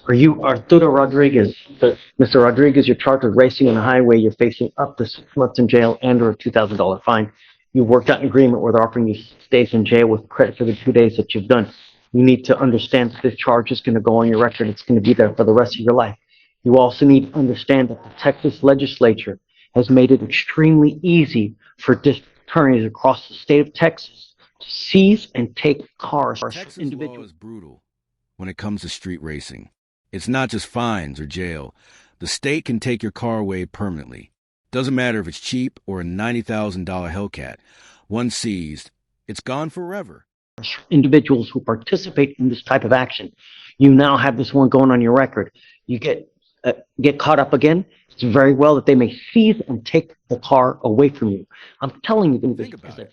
Are you Arturo Rodriguez? Mr. Rodriguez, you're charged with racing on the highway. You're facing up to 6 months in jail and or a $2,000 fine. You worked out an agreement where they're offering you 6 days in jail with credit for the 2 days that you've done. You need to understand that this charge is going to go on your record. It's going to be there for the rest of your life. You also need to understand that the Texas legislature has made it extremely easy for district attorneys across the state of Texas to seize and take cars. Texas law is brutal when it comes to street racing. It's not just fines or jail. The state can take your car away permanently. Doesn't matter if it's cheap or a $90,000 Hellcat. Once seized, it's gone forever. Individuals who participate in this type of action, you now have this one going on your record. You get caught up again, it's very well that they may seize and take the car away from you. I'm telling you, think about it.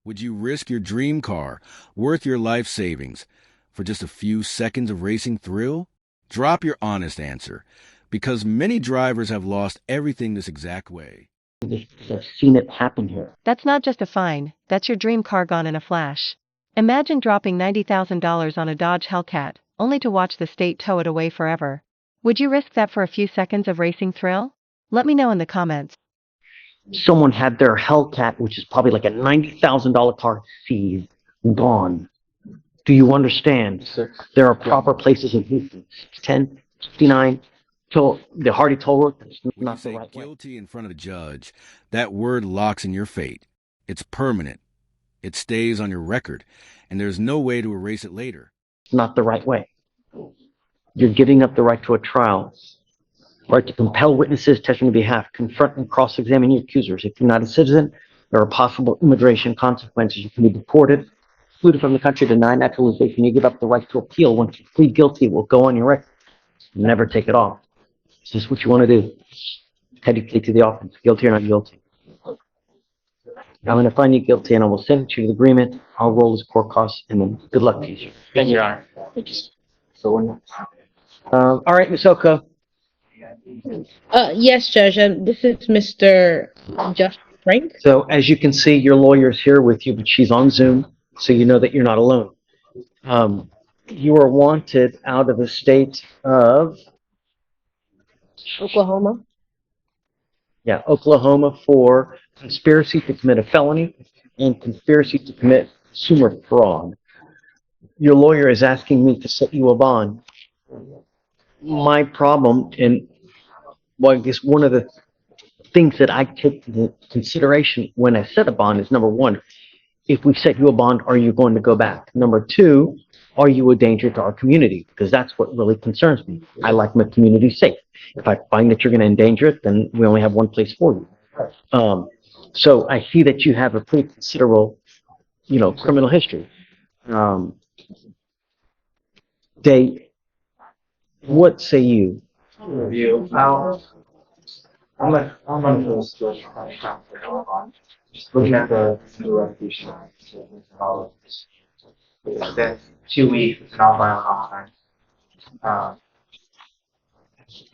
Would you risk your dream car, worth your life savings, for just a few seconds of racing thrill? Drop your honest answer, because many drivers have lost everything this exact way. I've seen it happen here. That's not just a fine, that's your dream car gone in a flash. Imagine dropping $90,000 on a Dodge Hellcat, only to watch the state tow it away forever. Would you risk that for a few seconds of racing thrill? Let me know in the comments. Someone had their Hellcat, which is probably like a $90,000 car, seized, gone. Do you understand? There are proper places in Houston. 10, 59, till the Hardy Toll Road. That's not the right way. Guilty in front of the judge, that word locks in your fate. It's permanent. It stays on your record, and there's no way to erase it later. It's not the right way. You're giving up the right to a trial, right to compel witnesses testify on your behalf, confront and cross-examine your accusers. If you're not a citizen, there are possible immigration consequences. You can be deported, excluded from the country, denied naturalization. You give up the right to appeal. Once you plead guilty, it will go on your record. Never take it off. Is this what you want to do? How do you plead to the offense? Guilty or not guilty? I'm going to find you guilty, and I will send you the agreement. I'll roll his court costs, and then good luck to you. Thank you, Your Honor. Thank you. So we're not. All right, Ms. Oko. Yes, Judge. This is Mr. Judge Frank. So as you can see, your lawyer's here with you, but she's on Zoom, so you know that you're not alone. You are wanted out of the state of Oklahoma. Yeah, Oklahoma for conspiracy to commit a felony and conspiracy to commit consumer fraud. Your lawyer is asking me to set you a bond. My problem, and well, I guess one of the things that I take into consideration when I set a bond is, number one, if we set you a bond, are you going to go back? Number two, are you a danger to our community? Because that's what really concerns me. I like my community safe. If I find that you're going to endanger it, then we only have one place for you. So I see that you have a pretty considerable, criminal history. What say you? Review. I'm going to just looking at the reputation. That's 2 weeks. It's an all-violent offense.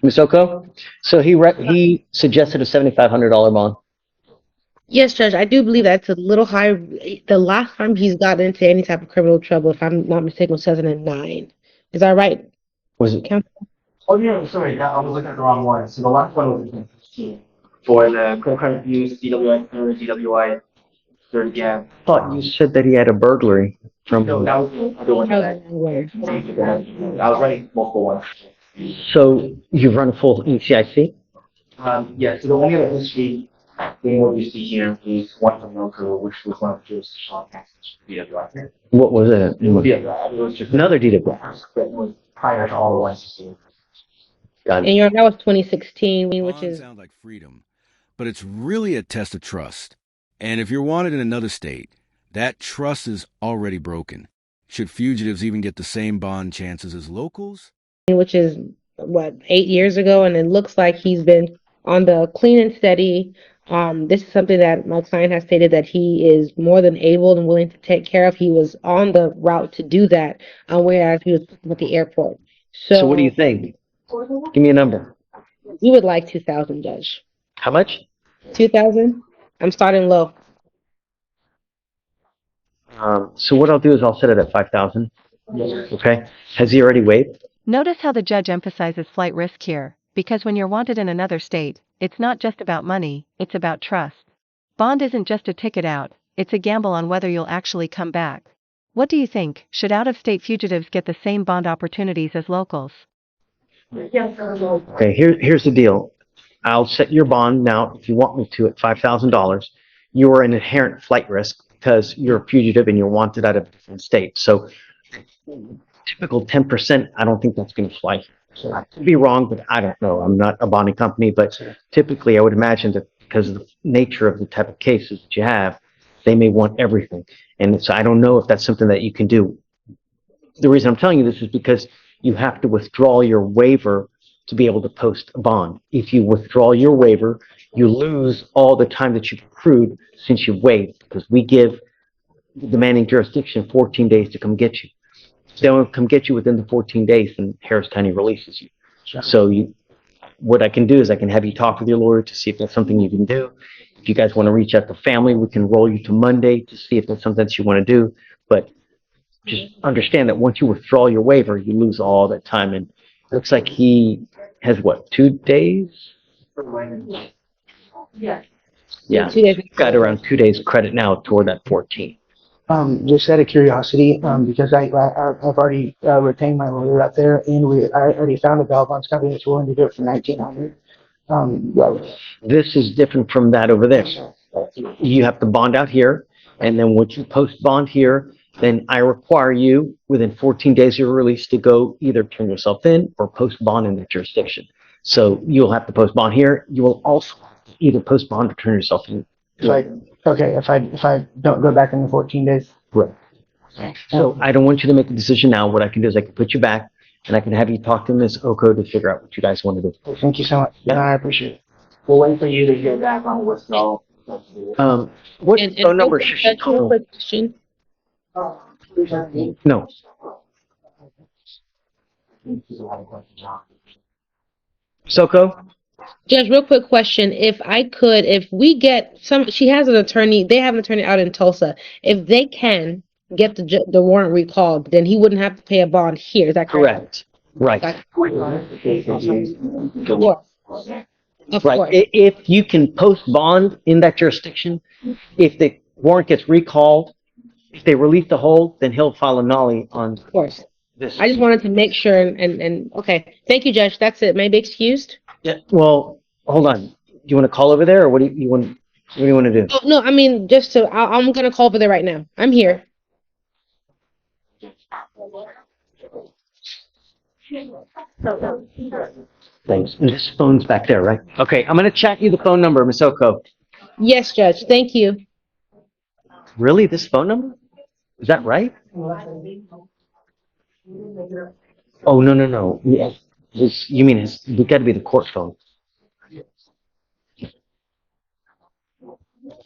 Ms. Oko? So he suggested a $7,500 bond. Yes, Judge. I do believe that's a little high. The last time he's gotten into any type of criminal trouble, if I'm not mistaken, was 2009. Is that right? Was it? Counsel? Oh, yeah, sorry. I was looking at the wrong one. So the last one was in 2015 for the credit use, DWI, DWI, third gap. I thought you said that he had a burglary from. No, that was the other one. I was running multiple ones. So you've run a full ECIC? Yeah, so the only other history thing what you see here is one from Roku, which was one of the jurisdictional offenses for DWI. What was it? It was just Another DWI. that was prior to all the ones you see. Got it. And that was 2016, which Bonds is sound like freedom, but it's really a test of trust. And if you're wanted in another state, that trust is already broken. Should fugitives even get the same bond chances as locals? which is what 8 years ago, and it looks like he's been on the clean and steady. This is something that my client has stated that he is more than able and willing to take care of. He was on the route to do that, whereas he was at the airport. So what do you think? Give me a number. We would like 2,000, Judge. How much? 2,000. I'm starting low. So what I'll do is I'll set it at 5,000. Okay. Has he already waived? Notice how the judge emphasizes flight risk here, because when you're wanted in another state, it's not just about money, it's about trust. Bond isn't just a ticket out, it's a gamble on whether you'll actually come back. What do you think? Should out-of-state fugitives get the same bond opportunities as locals? Okay, here's the deal. I'll set your bond now, if you want me to, at $5,000. You are an inherent flight risk because you're a fugitive and you're wanted out of a different state. So typical 10%, I don't think that's going to fly. So I could be wrong, but I don't know. I'm not a bonding company, but typically I would imagine that because of the nature of the type of cases that you have, they may want everything. And so I don't know if that's something that you can do. The reason I'm telling you this is because you have to withdraw your waiver to be able to post a bond. If you withdraw your waiver, you lose all the time that you've accrued since you waived, because we give the demanding jurisdiction 14 days to come get you. If they don't come get you within the 14 days, then Harris County releases you. So what I can do is I can have you talk with your lawyer to see if that's something you can do. If you guys want to reach out to family, we can roll you to Monday to see if that's something that you want to do. But just understand that once you withdraw your waiver, you lose all that time. And it looks like he has, what, 2 days? Yeah, 2 days. got around 2 days credit now toward that 14. Just out of curiosity, because I've already retained my lawyer out there, and I already found a bail bonds company that's willing to do it for $1,900. This is different from that over there. You have to bond out here, and then once you post bond here, then I require you within 14 days of your release to go either turn yourself in or post bond in that jurisdiction. So you'll have to post bond here. You will also either post bond or turn yourself in. If I don't go back in the 14 days. Right. So I don't want you to make a decision now. What I can do is I can put you back, and I can have you talk to Ms. Oko to figure out what you guys want to do. Thank you so much. Yeah. I appreciate it. We'll wait for you to get back on withdrawal. What And phone number should she Judge, real call? quick question. No. Soko? Judge, real quick question. If we get she has an attorney, they have an attorney out in Tulsa. If they can get the warrant recalled, then he wouldn't have to pay a bond here. Is that correct? Correct. Right. Of course. Of Right. course. If you can post bond in that jurisdiction, if the warrant gets recalled, if they release the hold, then he'll file a nollie on Of course. this. I just wanted to make sure and okay. Thank you, Judge. That's it. May I be excused? Yeah. Well, hold on. Do you want to call over there, or what do you want? What do you want to do? Oh, no, I mean, I'm going to call over there right now. I'm here. Thanks. And this phone's back there, right? Okay. I'm going to chat you the phone number, Ms. Oko. Yes, Judge. Thank you. Really? This phone number? Is that right? Oh, no. Yeah. You mean it's got to be the court phone.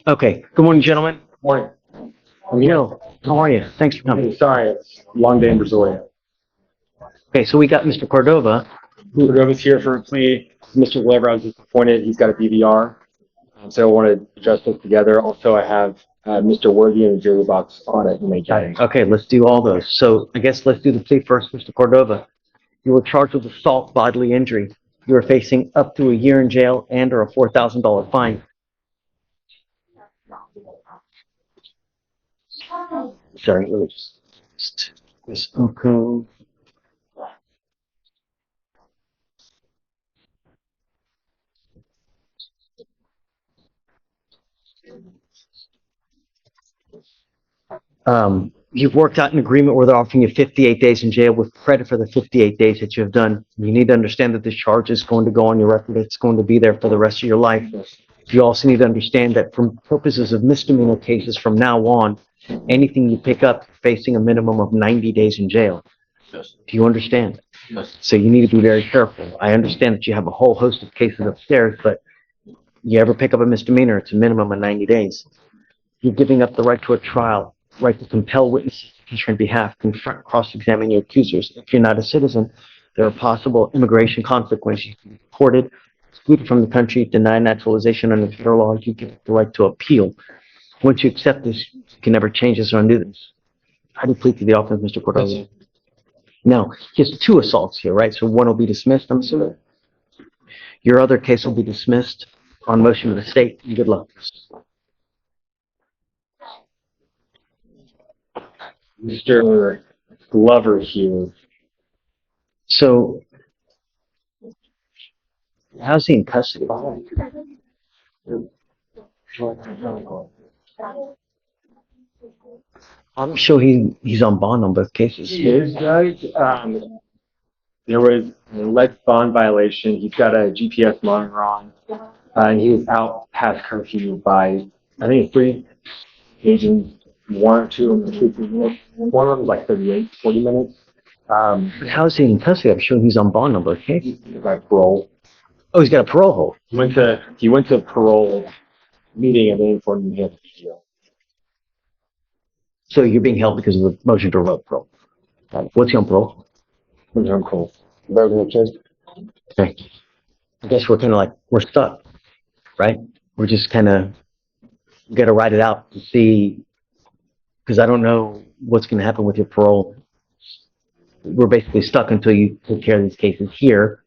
Okay. Good morning, gentlemen. Morning. Joe, how are you? Thanks for coming. Sorry, it's a long day in Brazilia. Okay, so we got Mr. Cordova. Cordova's here for a plea. Mr. Lever just appointed. He's got a BVR. So I want to address this together. Also, I have Mr. Worthy and the jury box on it. Okay, let's do all those. So I guess let's do the plea first, Mr. Cordova. You were charged with assault, bodily injury. You are facing up to a year in jail and or a $4,000 fine. Sorry, let me just Miss Oko. You've worked out an agreement where they're offering you 58 days in jail with credit for the 58 days that you have done. You need to understand that this charge is going to go on your record. It's going to be there for the rest of your life. You also need to understand that for purposes of misdemeanor cases from now on, anything you pick up, you're facing a minimum of 90 days in jail. Do you understand? So you need to be very careful. I understand that you have a whole host of cases upstairs, but you ever pick up a misdemeanor, it's a minimum of 90 days. You're giving up the right to a trial, right to compel witnesses to teach on behalf, confront, cross-examine your accusers. If you're not a citizen, there are possible immigration consequences. You can be deported, excluded from the country, denied naturalization under federal law. You get the right to appeal. Once you accept this, you can never change this or undo this. How do you plead to the offense, Mr. Cordova? Now, he has 2 assaults here, right? So one will be dismissed, I'm assuming. Your other case will be dismissed on motion of the state. Good luck. Mr. Glover here. So, how's he in custody? I'm sure he's on bond on both cases. He is, Judge. There was an alleged bond violation. He's got a GPS monitor on, and he was out past curfew by, I think it's 3 agents. 1 or 2 of them, 15 minutes. One of them was like 38, 40 minutes. But how's he in custody? I'm sure he's on bond on both cases. By parole. Oh, he's got a parole hold. He went to parole meeting and then informed me he had to be here. So you're being held because of the motion to revoke parole. What's he on parole? What's your call? Okay. I guess we're kind of like, we're stuck, right? We're just kind of, we got to ride it out to see, because I don't know what's going to happen with your parole. We're basically stuck until you take care of these cases here,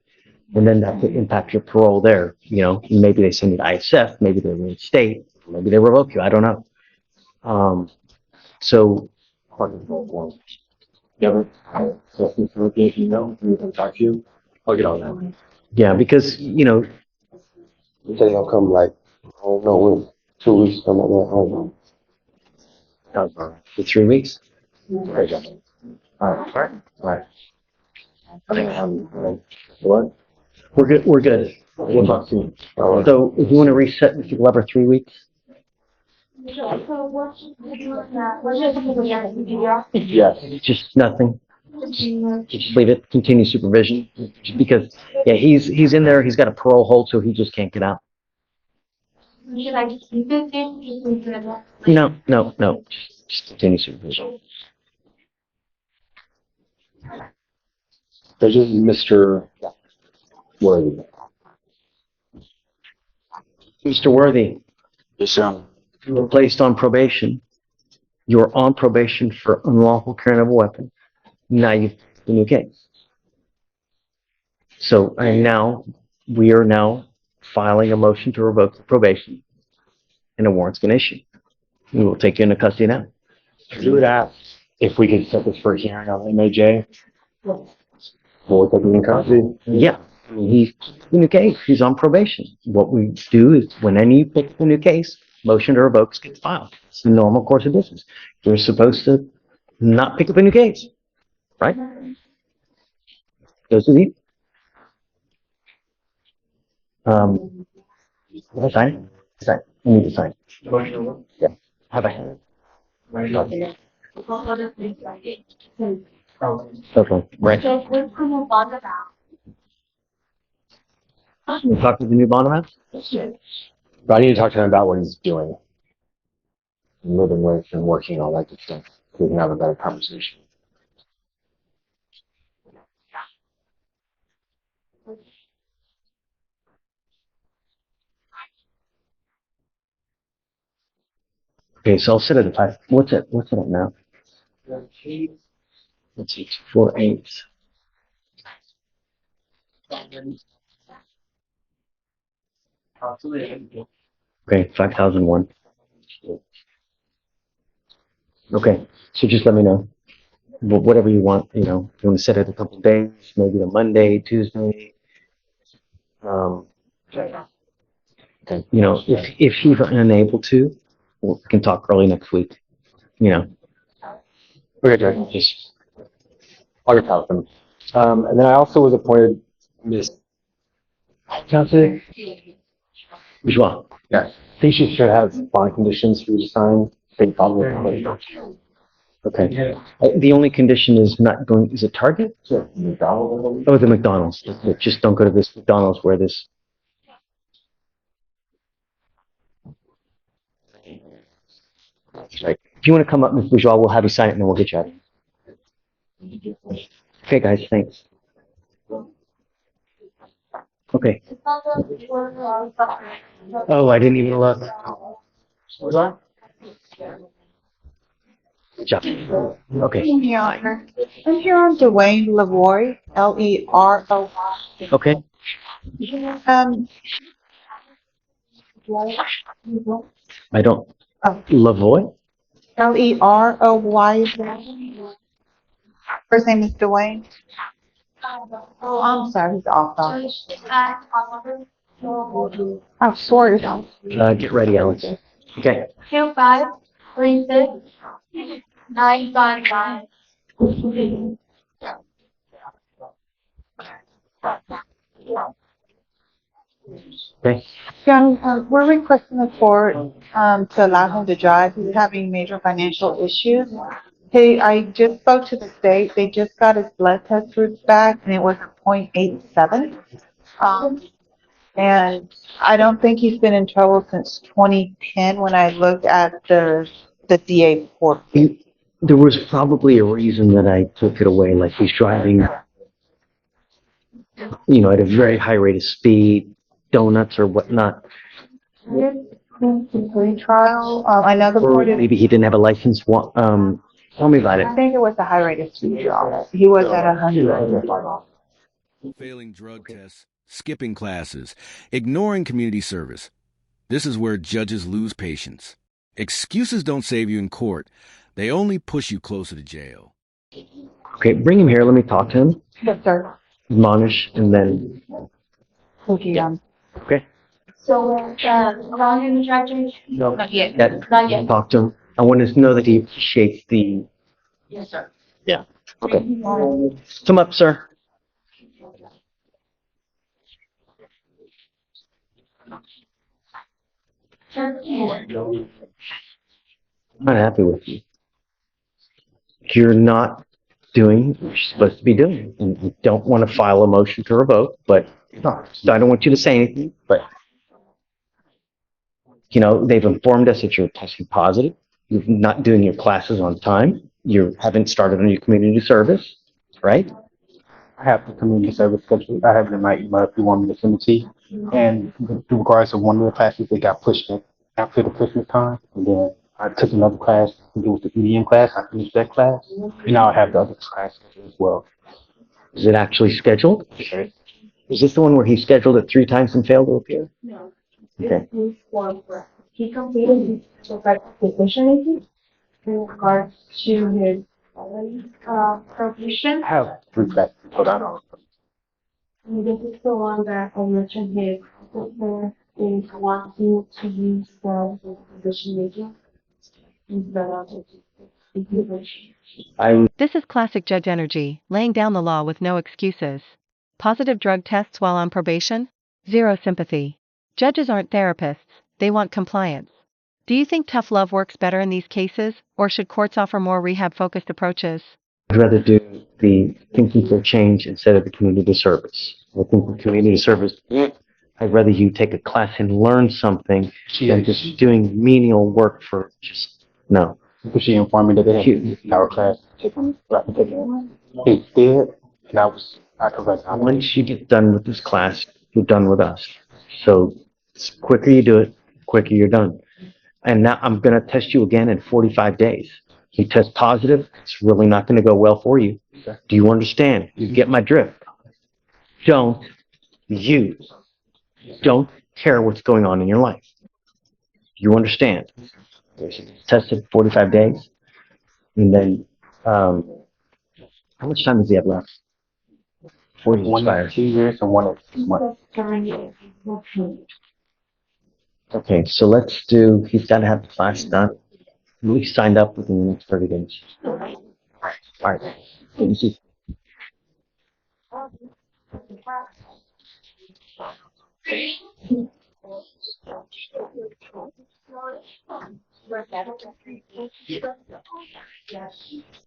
and then that could impact your parole there. You know, maybe they send you to ISF, maybe they reinstate, maybe they revoke you. I don't know. So, Yeah, if you know, we can talk to you. I'll get on that. yeah, because, you know, He said he'll come like, I don't know when, 2 weeks from now. for 3 weeks. Great job. All right. What? We're good. We're good. We'll talk soon. So, if you want to reset Mr. Glover 3 weeks, Yes. just nothing. Just leave it. Continue supervision, just because, yeah, he's in there. He's got a parole hold, so he just can't get out. No. Just continue supervision. This is Mr. Worthy. Mr. Worthy, Yes, sir. you were placed on probation. You were on probation for unlawful carrying of a weapon. Now you've a new case. So, and now we are now filing a motion to revoke the probation, and a warrant's going to issue. We will take you into custody now. We would ask if we could set this for a hearing on MAJ. We'll take him in custody. Yeah, I mean, he's a new case. He's on probation. What we do is, whenever you pick up a new case, motion to revoke gets filed. It's the normal course of business. You're supposed to not pick up a new case, right? Goes to the. Did I sign it? Sign. You need to sign. Yeah. Have a hand. Okay. Right. You talk to the new bond amount? But I need to talk to him about what he's doing. Living with and working on that good stuff. So we can have a better conversation. Okay, so I'll set it at 5. What's it at now? Let's see, 248. Okay, 5,001. Okay, so just let me know. Whatever you want, you know, if you want to set it a couple of days, maybe a Monday, Tuesday. You know, if he's unable to, we can talk early next week. You know. Okay, Judge. Just, I'll get out with him. And then I also was appointed Miss. Counselor? Bourgeois. Yes. I think she should have bond conditions for you to sign. They probably. Okay. The only condition is not going. Is it Target? Sure. McDonald's. Oh, the McDonald's. Just don't go to this McDonald's where this. Like, if you want to come up, Ms. Bourgeois, we'll have you sign it and then we'll get you out of here. Okay, guys, thanks. Okay. Oh, I didn't even look. Job. Okay. Your Honor. I'm here on Dwayne Leroy, Leroy. Okay. Um, I don't. oh, Lavoy? Leroy. First name is Dwayne. Oh, I'm sorry, he's off. I'm sorry. Get ready, Alex. Okay. 2536 955. Okay. Young, we're requesting the court to allow him to drive. He's having major financial issues. Hey, I just spoke to the state. They just got his blood test fruits back, and it was a .87. And I don't think he's been in trouble since 2010 when I looked at the DA report. There was probably a reason that I took it away, like he's driving, at a very high rate of speed, donuts or whatnot. Trial. I know the Or court is. maybe he didn't have a license. Tell me about I it. think it was the high rate of speed. He was at 100. Failing drug tests, skipping classes, ignoring community service. This is where judges lose patience. Excuses don't save you in court. They only push you closer to jail. Okay, bring him here. Let me talk to him. Yes, sir. Admonish, and then. Okay. Okay. So, around in the judges? No. Not yet. That, Not yet. talk to him. I want to know that he appreciates the. Yes, sir. Yeah. Okay. Come up, sir. I'm not happy with you. You're not doing what you're supposed to be doing. And you don't want to file a motion to revoke, but so I don't want you to say anything, but they've informed us that you're testing positive. You're not doing your classes on time. You haven't started on your community service, right? I have the community service schedule. I have it in my email if you want me to send it to you. And in regards to one of the classes, they got pushed in after the Christmas time. And then I took another class. I think it was the EDM class. I finished that class. And now I have the other class scheduled as well. Is it actually scheduled? Okay. Is this the one where he scheduled it 3 times and failed to appear? No. Okay. He completed his proficiency in regards to his proficient. I have 3 classes. Hold on. And this is the one that I mentioned his sister is wanting to use the position making instead of the This is classic judge energy, laying down the law with no excuses. Positive drug tests while on probation? Zero sympathy. Judges aren't therapists, they want compliance. Do you think tough love works better in these cases, or should courts offer more rehab-focused approaches? I'd rather do the thinking for change instead of the community service. I think the community service, I'd rather you take a class and learn something than just doing menial work for no. Because she informed me that they had our class taken. It did, and I corrected. Once you get done with this class, you're done with us. So the quicker you do it, the quicker you're done. And now I'm going to test you again in 45 days. You test positive, it's really not going to go well for you. Do you understand? You get my drift. Don't care what's going on in your life. You understand? Tested 45 days. And then, how much time does he have left? One at 2 years and one at 6 months. Okay, so let's do, he's got to have the class done. At least signed up within the next 30 days. All right. Let me see.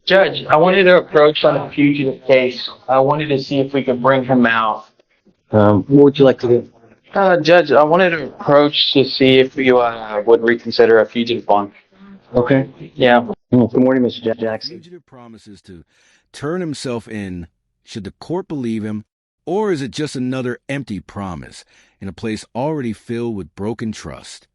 Judge, I wanted to approach on a fugitive case. I wanted to see if we could bring him out. What would you like to do? Judge, I wanted to approach to see if you would reconsider a fugitive bond. Okay. Yeah. Good morning, Mr. Jackson. Fugitive promises to turn himself in. Should the court believe him, or is it just another empty promise in a place already filled with broken trust?